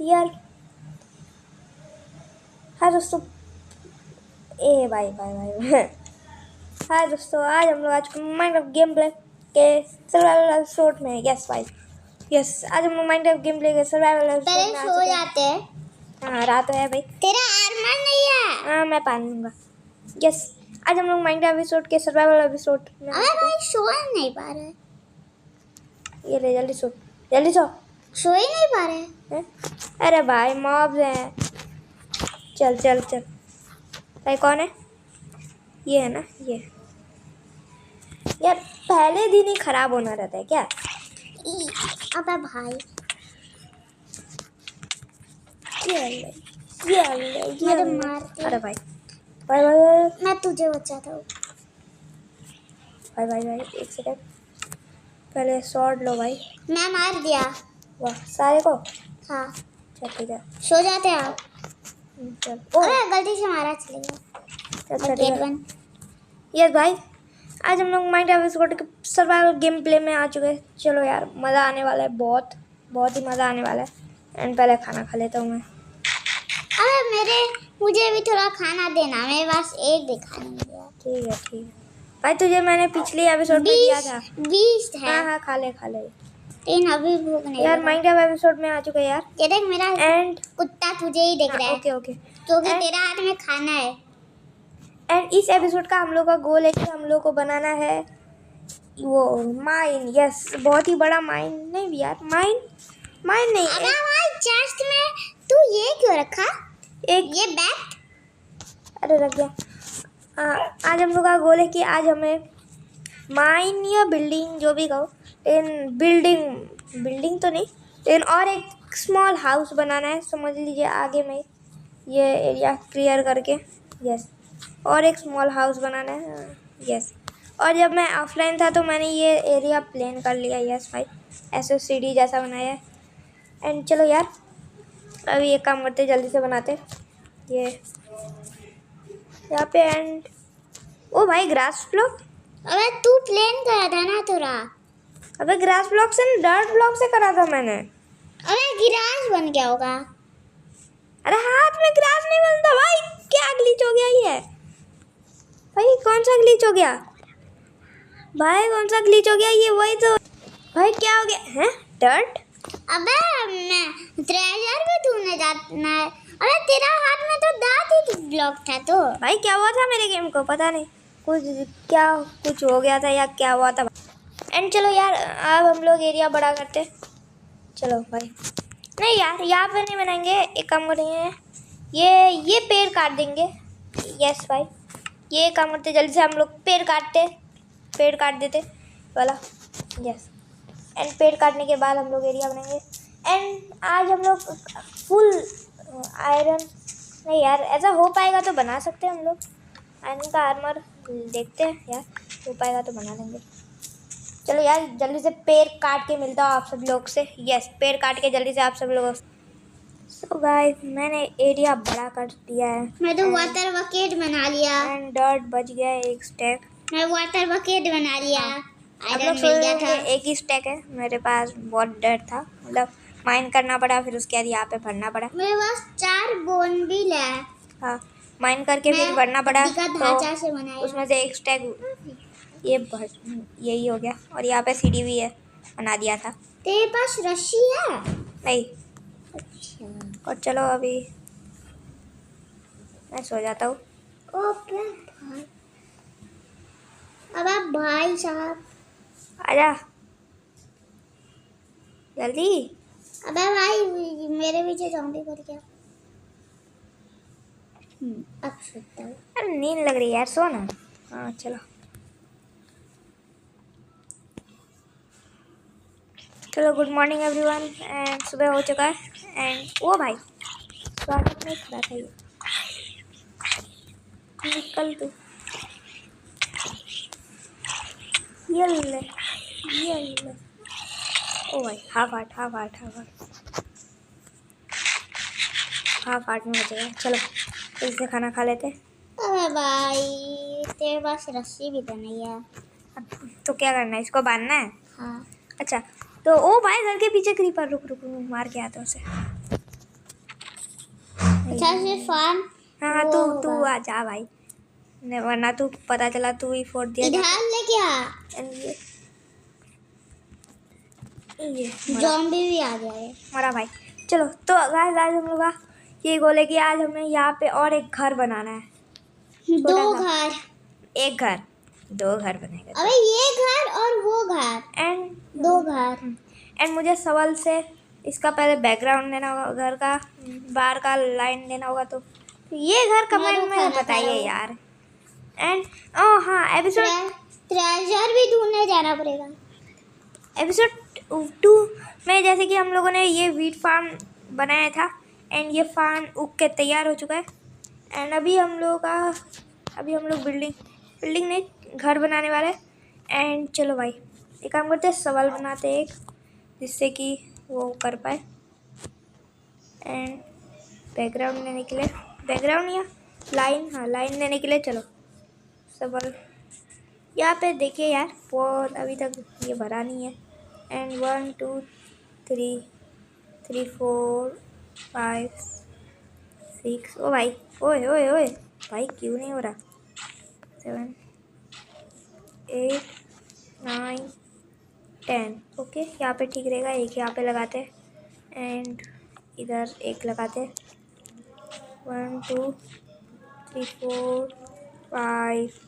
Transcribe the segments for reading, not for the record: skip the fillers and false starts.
यार हाँ दोस्तों, ए भाई भाई भाई हाँ दोस्तों, आज हम लोग माइनक्राफ्ट गेम प्ले के सर्वाइवल एपिसोड में। यस भाई यस, आज हम लोग माइनक्राफ्ट गेम प्ले के सर्वाइवल एपिसोड में सो जाते हैं। हाँ रात है भाई। तेरा आर्मर नहीं है। हाँ मैं पहन लूँगा। यस, आज हम लोग माइनक्राफ्ट एपिसोड के सर्वाइवल एपिसोड में। अरे भाई सो नहीं पा रहे। ये ले जल्दी सो, जल्दी सो ही नहीं पा रहे हैं? अरे भाई मॉब्स हैं। चल चल चल भाई, कौन है ये? है ना ये यार, पहले दिन ही खराब होना रहता है क्या? अबे भाई ये मारते। अरे भाई भाई भाई भाई मैं तुझे बचाता हूँ। भाई भाई भाई एक सेकंड, पहले शॉट लो भाई। मैं मार दिया। वाह, सारे को? हाँ चल ठीक है, सो जाते हैं आप। चल। अरे गलती से मारा, चलेगा। चल गेट वन। यस भाई, आज हम लोग माइनक्राफ्ट एपिसोड के सर्वाइवल गेम प्ले में आ चुके हैं। चलो यार, मज़ा आने वाला है, बहुत बहुत ही मज़ा आने वाला है। एंड पहले खाना खा लेता हूँ मैं। अरे मुझे भी थोड़ा खाना देना, मेरे पास एक भी खाना नहीं है। ठीक है ठीक है भाई, तुझे मैंने पिछले एपिसोड में दिया था। 20 है। हाँ हाँ खा ले लेकिन अभी भूख नहीं यार। लगा। माइनक्राफ्ट एपिसोड में आ चुके हैं यार। ये देख मेरा एंड कुत्ता तुझे ही देख रहा है। ओके ओके, क्योंकि तेरा हाथ में खाना है। एंड इस एपिसोड का हम लोग का गोल है कि हम लोग को बनाना है वो माइन। यस, बहुत ही बड़ा माइन नहीं भी यार, माइन नहीं। अबे भाई चेस्ट में तू ये क्यों रखा? एक ये बैग। अरे रख गया। आज हम लोग का गोल है कि आज हमें माइन या बिल्डिंग जो भी कहो, लेकिन बिल्डिंग तो नहीं, लेकिन और एक स्मॉल हाउस बनाना है। समझ लीजिए आगे में ये एरिया क्लियर करके। यस, और एक स्मॉल हाउस बनाना है। यस, और जब मैं ऑफलाइन था तो मैंने ये एरिया प्लान कर लिया। यस भाई, ऐसे सीढ़ी जैसा बनाया है। एंड चलो यार, अभी एक काम करते, जल्दी से बनाते ये यहाँ पे। एंड ओ भाई ग्रास ब्लॉक। अबे तू प्लेन करा था ना थोड़ा। अबे ग्रास ब्लॉक से डर्ट ब्लॉक से करा था मैंने। अबे गिरास बन गया होगा। अरे हाथ में ग्रास नहीं बनता भाई, क्या ग्लिच हो गया ये? भाई कौन सा ग्लिच हो गया? भाई कौन सा ग्लिच हो गया ये? वही तो भाई, क्या हो गया है? डर्ट? अबे मैं ट्रेजर भी तूने जाना है। अबे तेरा हाथ में तो दांत ही ब्लॉक था। तो भाई क्या हुआ था मेरे गेम को? पता नहीं, कुछ हो गया था या क्या हुआ था। एंड चलो यार, अब हम लोग एरिया बड़ा करते। चलो भाई, नहीं यार यहाँ पे नहीं बनाएंगे, एक काम करेंगे, ये पेड़ काट देंगे। यस भाई, ये काम करते, जल्दी से हम लोग पेड़ काट देते वाला। यस, एंड पेड़ काटने के बाद हम लोग एरिया बनाएंगे। एंड आज हम लोग फुल आयरन नहीं यार, ऐसा हो पाएगा तो बना सकते हैं हम लोग आयरन का आर्मर। देखते हैं यार, हो पाएगा तो बना लेंगे। चलो यार, जल्दी से पेड़ काट के मिलता हूँ आप सब लोग से। यस, पेड़ काट के जल्दी से आप सब लोगों से। सो गाइस, मैंने एरिया बड़ा कर दिया है। मैं तो वाटर बकेट बना लिया। एंड डर्ट बच गया है एक स्टैक। मैं वाटर बकेट बना लिया। आप लोग मिल गया था। एक ही स्टैक है, मेरे पास बहुत डर्ट था, मतलब माइन करना पड़ा, फिर उसके बाद यहाँ पे भरना पड़ा। मेरे पास 4 बोन भी है। हाँ, माइन करके फिर भरना पड़ा, ढांचा से बनाया। उसमें से एक स्टैक यही हो गया। और यहाँ पे सीढ़ी भी है, बना दिया था। तेरे पास रस्सी है? नहीं। अच्छा, और चलो अभी मैं सो जाता हूँ। ओके भाई। अब आप भाई साहब आजा जल्दी। अबे भाई मेरे पीछे ज़ॉम्बी पड़ गया। अब सोता हूँ। अरे नींद लग रही है यार, सो ना। हाँ चलो चलो, गुड मॉर्निंग एवरीवन। एंड सुबह हो चुका है। एंड ओ भाई, स्वागत में खड़ा था ये, निकल तू। ये ले। ओ भाई, हाफ हार्ट में बचेगा। चलो इससे खाना खा लेते। अबे भाई तेरे पास रस्सी भी तो नहीं है। तो क्या करना है, इसको बांधना है? हाँ। अच्छा, तो ओ भाई घर के पीछे क्रीपर, रुक मार के आता उसे। अच्छा से फार्म हाँ वो तू होगा। आ जा भाई, नहीं वरना तू पता चला तू ही फोड़ दिया इधर लेके आ। And ये मरा जॉम्बी भी आ गया है। मरा भाई। चलो तो गाइस आज हम लोग का ये गोल है कि आज हमें यहाँ पे और एक घर बनाना है। दो छोटा सा। घर। एक घर, दो घर बनेगा। अबे ये घर और वो घर, एंड दो घर। मुझे सवाल से इसका पहले बैकग्राउंड देना होगा, घर का बाहर का लाइन देना होगा। तो ये घर कमेंट में खाना खा बताइए रहा हूँ। यार। एंड ओ हाँ, एपिसोड ट्रेजर भी ढूंढने जाना पड़ेगा। एपिसोड 2 में जैसे कि हम लोगों ने ये वीट फार्म बनाया था एंड ये फार्म उग के तैयार हो चुका है। एंड अभी हम लोग बिल्डिंग में घर बनाने वाले हैं। एंड चलो भाई एक काम करते हैं, सवाल बनाते हैं एक, जिससे कि वो कर पाए। एंड बैकग्राउंड देने के लिए, बैकग्राउंड या लाइन, हाँ लाइन देने के लिए चलो सवाल यहाँ पे देखिए यार। बहुत अभी तक ये भरा नहीं है। एंड 1 2 3 3 4 5 6 ओ भाई, ओए ओए ओए भाई क्यों नहीं हो रहा। 7 8 9 10 ओके, यहाँ पे ठीक रहेगा। एक यहाँ पे लगाते हैं एंड इधर एक लगाते हैं। 1 2 3 4 5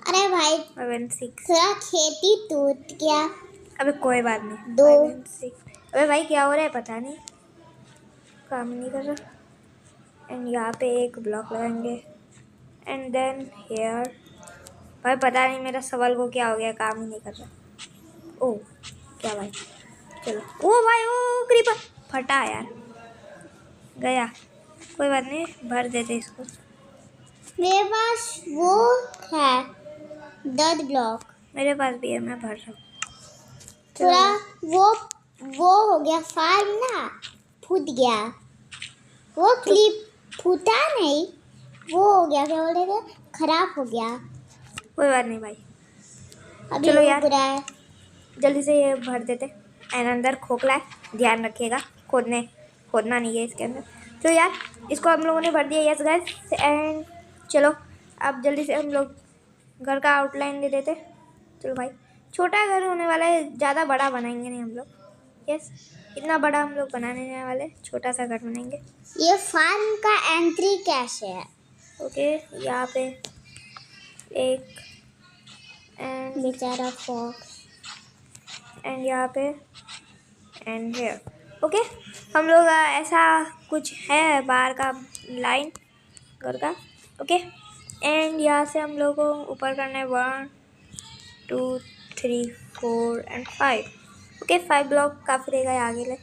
अरे भाई 7 6 थोड़ा खेती टूट गया। अबे कोई बात नहीं। दो। 5 and 6 अबे भाई क्या हो रहा है पता नहीं, काम नहीं कर रहा। एंड यहाँ पे एक ब्लॉक लगाएंगे एंड देन हेयर। भाई पता नहीं मेरा सवाल को क्या हो गया, काम ही नहीं कर रहा। ओह क्या भाई, चलो ओ भाई ओ क्रीपर फटा यार, गया। कोई बात नहीं, भर देते इसको। मेरे पास वो है 10 ब्लॉक। मेरे पास भी है, मैं भर रहा हूँ। थोड़ा वो हो गया फार्म ना, फूट गया। वो क्लिप फूटा नहीं, वो हो गया, क्या बोल रहे थे, खराब हो गया। कोई बात नहीं भाई, अभी चलो उग यार। रहा है। जल्दी से ये भर देते। एंड अंदर खोखला है, ध्यान रखिएगा, खोदना नहीं है इसके अंदर। तो यार इसको हम लोगों ने भर दिया। Yes guys. एंड चलो अब जल्दी से हम लोग घर का आउटलाइन दे देते। चलो भाई छोटा घर होने वाला है, ज़्यादा बड़ा बनाएंगे नहीं हम लोग। यस इतना बड़ा हम लोग बनाने नहीं वाले, छोटा सा घर बनाएंगे। ये फार्म का एंट्री कैसे है? ओके यहाँ पे एक एंड बेचारा फॉक्स। एंड यहाँ पे एंड हेयर। ओके हम लोग ऐसा कुछ है बाहर का लाइन घर का। ओके एंड यहाँ से हम लोग को ऊपर करना है 1 2 3 4 एंड 5। ओके 5 ब्लॉक काफ़ी रहेगा आगे ले।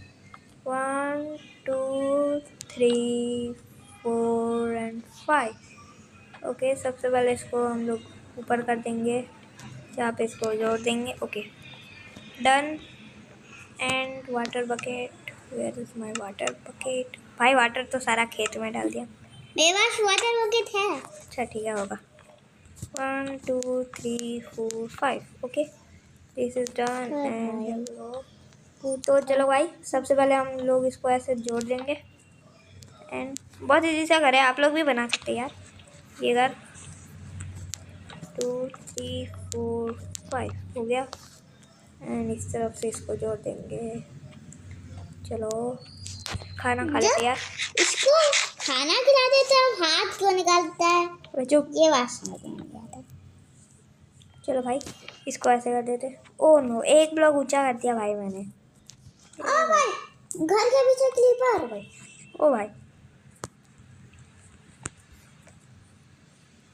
1 2 3 4 एंड 5। ओके सबसे पहले इसको हम लोग ऊपर कर देंगे, यहाँ पे इसको जोड़ देंगे। Okay done. And water bucket, where is my water bucket. भाई वाटर तो सारा खेत में डाल दिया। मेरे पास वाटर बकेट है। अच्छा ठीक है होगा। 1 2 3 4 5 okay this is done. And तो चलो भाई सबसे पहले हम लोग इसको ऐसे जोड़ देंगे। एंड बहुत ईजी सा घर है, आप लोग भी बना सकते हैं यार ये घर। 2 3 4 5 हो गया। एंड इस तरफ से इसको जोड़ देंगे। चलो खाना खा लेते यार। इसको खाना खिला देते हैं, हाथ क्यों निकालता है? जो ये बात समझ में नहीं आता। चलो भाई इसको ऐसे कर देते। ओ नो एक ब्लॉक ऊंचा कर दिया भाई मैंने। ओ भाई घर के पीछे क्लीपर। ओ भाई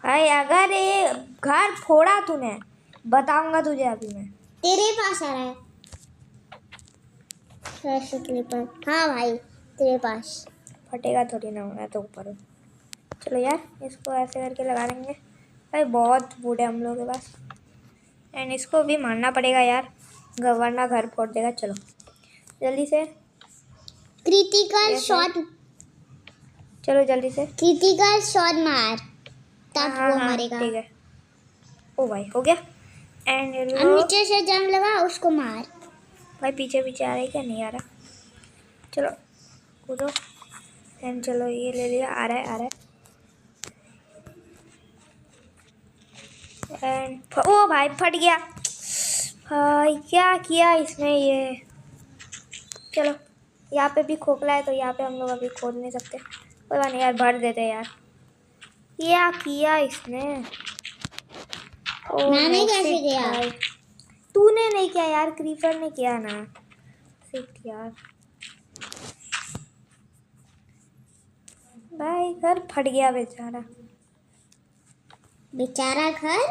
भाई अगर ये घर फोड़ा तूने बताऊंगा तुझे अभी मैं। तेरे पास आ रहा है फ्रेश क्लीपर। हाँ भाई तेरे पास। फटेगा थोड़ी ना, मैं तो ऊपर हूँ। चलो यार इसको ऐसे करके लगा देंगे। भाई बहुत वुड है हम लोगों के पास। एंड इसको भी मारना पड़ेगा यार, वरना घर फोड़ देगा। चलो जल्दी से क्रिटिकल शॉट। चलो जल्दी से क्रिटिकल शॉट मार तब वो मरेगा। ठीक है। ओ भाई हो गया। एंड अब नीचे से जंप लगा उसको मार। भाई पीछे पीछे आ रहा है क्या, नहीं आ रहा। चलो कूदो। एंड चलो ये ले लिया, आ रहा है एंड ओ भाई फट गया भाई, क्या किया इसने ये। चलो यहाँ पे भी खोखला है तो यहाँ पे हम लोग अभी खोद नहीं सकते, कोई बात नहीं यार, भर देते यार। क्या किया इसने। ओ मैंने नो, कैसे शिट किया? भाई। तूने नहीं किया यार, क्रीपर ने किया ना। शिट यार भाई, घर फट गया बेचारा। बेचारा घर।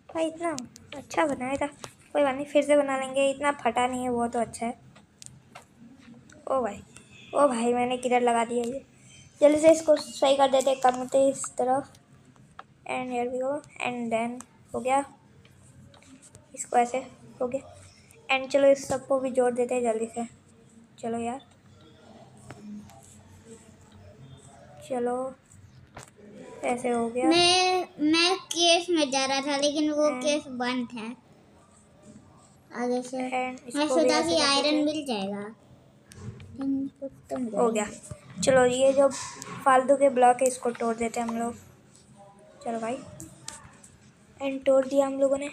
भाई इतना अच्छा बनाया था, कोई बात नहीं फिर से बना लेंगे, इतना फटा नहीं है वो तो अच्छा है। ओ भाई मैंने किधर लगा दिया ये। जल्दी से इसको सही कर देते, कम होते इस तरफ and here we go and then हो गया, इसको ऐसे हो गया एंड चलो इस सबको भी जोड़ देते हैं जल्दी से। चलो यार, चलो ऐसे हो गया मैं केस में जा रहा था लेकिन वो And- केस बंद है आगे से। एंड मैं इसको भी सोचा ऐसे कि कर देते आयरन हैं। मिल जाएगा, तुम हो गया। चलो ये जो फालतू के ब्लॉक है इसको तोड़ देते हैं हम लोग। चलो भाई एंड तोड़ दिया हम लोगों ने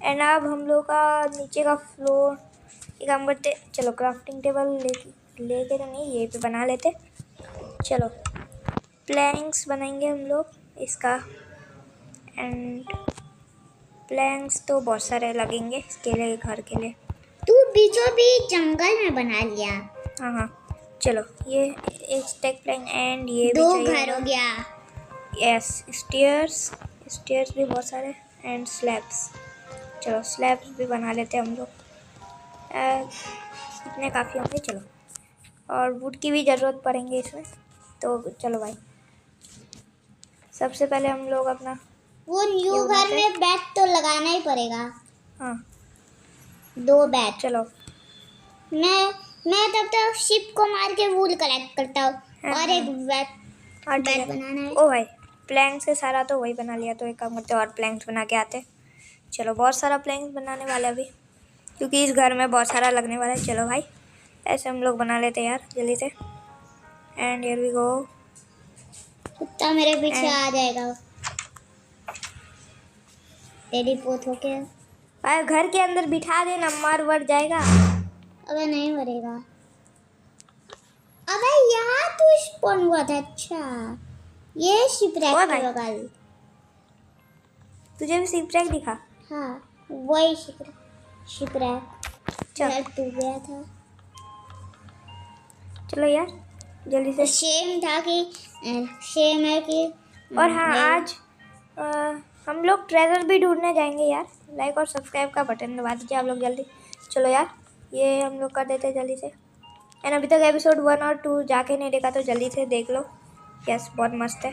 एंड अब हम लोग का नीचे का फ्लोर एक काम करते, चलो क्राफ्टिंग टेबल लेके तो नहीं, ये पे बना लेते। चलो प्लैंक्स बनाएंगे हम लोग इसका एंड प्लैंक्स तो बहुत सारे लगेंगे इसके लिए, घर के लिए। तू बीचों बीच जंगल में बना लिया। हाँ चलो ये एक स्टेक प्लैंक एंड ये भी दो चाहिए। घर हो गया। यस स्टेयर्स भी बहुत सारे एंड स्लैब्स। चलो स्लैब्स भी बना लेते हैं हम लोग, इतने काफ़ी होंगे। चलो और वुड की भी ज़रूरत पड़ेंगे इसमें, तो चलो भाई सबसे पहले हम लोग अपना वो न्यू घर में बेड तो लगाना ही पड़ेगा। हाँ 2 बेड। चलो मैं तब तक शिप को मार के वूल कलेक्ट करता हूँ और एक हाँ ठीक बेड है। बनाना है। ओ भाई प्लैंक्स से सारा तो वही बना लिया, तो एक काम करते और प्लैंक्स बना के आते। चलो बहुत सारा प्लैंक्स बनाने वाला अभी, क्योंकि इस घर में बहुत सारा लगने वाला है। चलो भाई ऐसे हम लोग बना लेते हैं यार जल्दी से एंड हियर वी गो। कुत्ता मेरे पीछे आ जाएगा टेलीपोर्ट होके। भाई घर के अंदर बिठा देना, मार वर जाएगा। अबे नहीं मरेगा। अबे यहाँ तू स्पॉन हुआ था। अच्छा ये शिपरैक ओए के भाई। बगल। तुझे भी शिपरैक दिखा? हाँ वही शिपरैक चल तू गया था। चलो यार जल्दी से। शेम था कि शेम है कि और हाँ आज हम लोग ट्रेजर भी ढूंढने जाएंगे यार। लाइक और सब्सक्राइब का बटन दबा दीजिए आप लोग जल्दी। चलो यार ये हम लोग कर देते हैं जल्दी से एंड अभी तक एपिसोड 1 और 2 जाके नहीं देखा तो जल्दी से देख लो। यस बहुत मस्त है।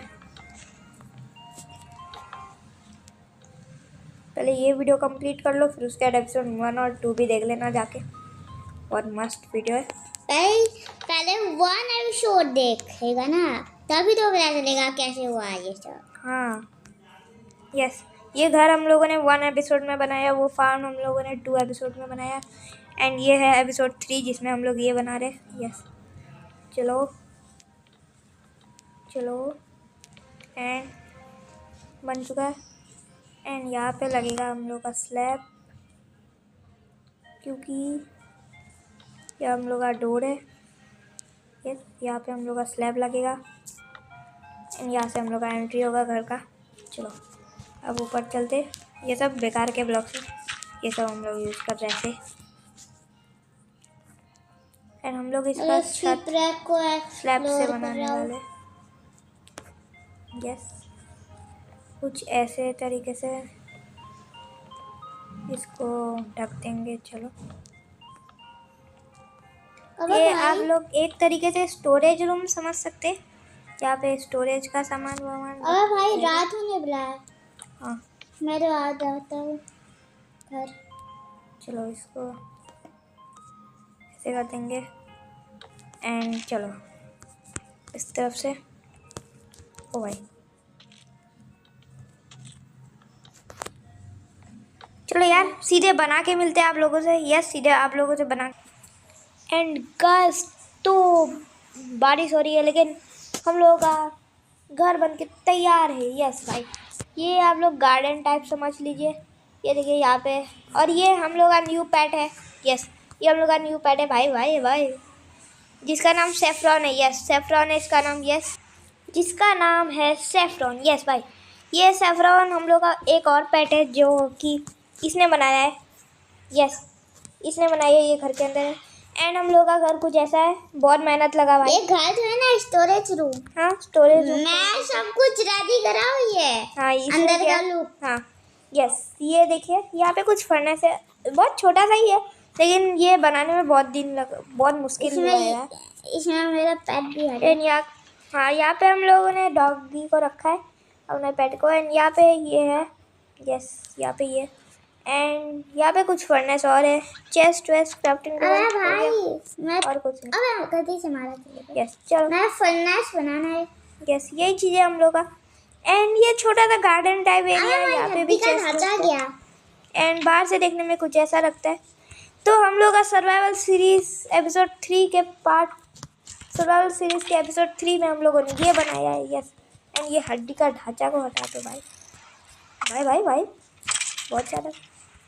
पहले ये वीडियो कंप्लीट कर लो, फिर उसके बाद एपिसोड 1 और 2 भी देख लेना जाके, बहुत मस्त वीडियो है। पहले 1 एपिसोड देखेगा ना तभी तो पता चलेगा कैसे हुआ ये सब। हाँ यस ये घर हम लोगों ने 1 एपिसोड में बनाया, वो फार्म हम लोगों ने 2 एपिसोड में बनाया एंड ये है एपिसोड 3 जिसमें हम लोग ये बना रहे। यस चलो चलो एंड बन चुका है एंड यहाँ पे लगेगा हम लोग का स्लैब, क्योंकि ये हम लोग का डोर है। यस यहाँ पे हम लोग का स्लैब लगेगा एंड यहाँ से हम लोग का एंट्री होगा घर का। चलो अब ऊपर चलते। ये सब बेकार के ब्लॉक्स हैं, ये सब हम लोग यूज़ कर रहे थे एंड हम लोग इसका छत शिपरैक को स्लैब से explore बनाने कर रहा हूँ। वाले। यस कुछ ऐसे तरीके से इसको ढक देंगे। चलो अबे ये भाई, आप लोग एक तरीके से स्टोरेज रूम समझ सकते हैं, यहाँ पे स्टोरेज का सामान वामान। अबे भाई रात होने वाला है। हाँ मैं तो आ जाता हूँ घर। चलो इसको ऐसे कर देंगे एंड चलो इस तरफ से। ओ भाई चलो यार सीधे बना के मिलते हैं आप लोगों से। यस सीधे आप लोगों से बना। एंड गाइस तो बारिश हो रही है लेकिन हम लोगों का घर बन के तैयार है। यस भाई, ये आप लोग गार्डन टाइप समझ लीजिए। ये देखिए यहाँ पे, और ये हम लोग का न्यू पेट है। यस, ये हम लोग का न्यू पेट है भाई भाई भाई, जिसका नाम सेफ्रॉन है। यस, सेफ्रॉन है इसका नाम। यस, जिसका नाम है सेफ्रॉन। यस भाई, ये सेफ्रॉन हम लोग का एक और पेट है जो कि इसने बनाया है। यस, इसने बनाया है, ये घर के अंदर है। एंड हम लोग का घर कुछ ऐसा है, बहुत मेहनत लगा भाई। ये घर जो है ना स्टोरेज रूम। हाँ, स्टोरेज रूम। मैं सब कुछ रेडी करा हुई है। हाँ, इसमें अंदर क्या- का लुक। हाँ यस, ये देखिए यहाँ पे कुछ फर्नेस है, बहुत छोटा सा ही है लेकिन ये बनाने में बहुत मुश्किल हुआ है। इसमें मेरा पेट भी है। एंड यहाँ, हाँ यहाँ पे हम लोगों ने डॉगी को रखा है, अपने पेट को। एंड यहाँ पे ये है। यस, यहाँ पे ये। एंड यहाँ पे कुछ फर्नेस और है, चेस्ट वेस्ट क्राफ्टिंग अरे भाई मैं और कुछ नहीं। अबे गलती से मारा था। यस चलो, मैं फर्नेस बनाना है। यस यही चीज़ है हम लोग का। एंड ये छोटा सा गार्डन टाइप एरिया है, यहाँ पे भी का चेस्ट ढांचा वेस्ट गया। एंड बाहर से देखने में कुछ ऐसा लगता है। तो हम लोग का सर्वाइवल सीरीज एपिसोड 3 में हम लोगों ने ये बनाया है। यस, एंड ये हड्डी का ढांचा को हटा दो भाई भाई भाई भाई, बहुत ज़्यादा।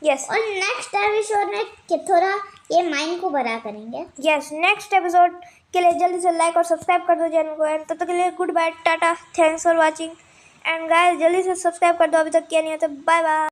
यस और नेक्स्ट एपिसोड में थोड़ा ये माइंड को बड़ा करेंगे। यस, नेक्स्ट एपिसोड के लिए जल्दी से लाइक और सब्सक्राइब कर दो चैनल को। एंड तब तक के लिए good bye, tata, thanks for watching. And guys जल्दी से सब्सक्राइब कर दो, अभी तक किया नहीं है तो बाय बाय।